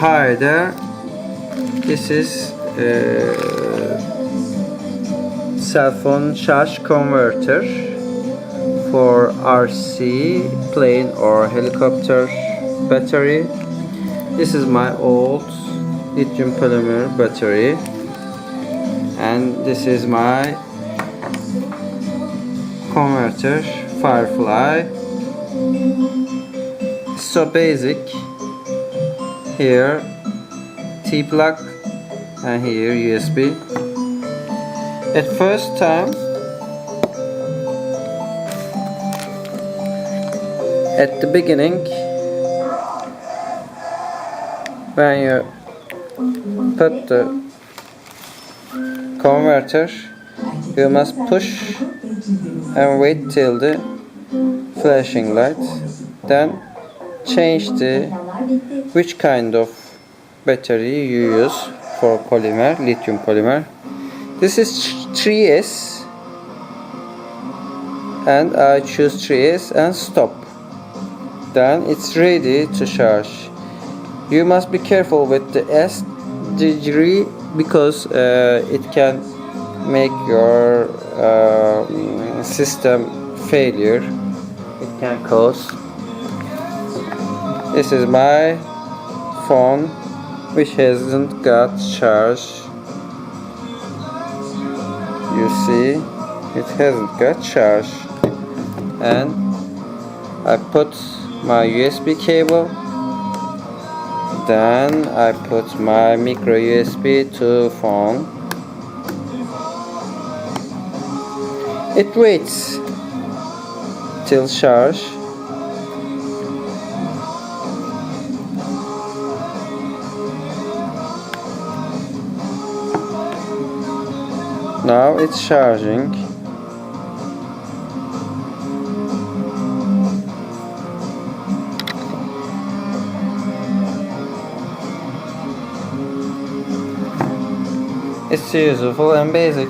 Hi there. This is cell phone charge converter for RC, plane or helicopter battery. This is my old lithium polymer battery, and this is my converter Firefly. So basic. Here T-plug and here USB. At first time, at the beginning, when you put the converter, you must push and wait till the flashing light, then change the which kind of battery you use for polymer, lithium polymer. This is 3S and I choose 3S and stop. Then it's ready to charge. You must be careful with the S degree because it can make your system failure. It can cause. This is my phone which hasn't got charge. You see, it hasn't got charge, and I put my USB cable, then I put my micro USB to phone. It waits till charge. Now it's charging. It's useful and basic.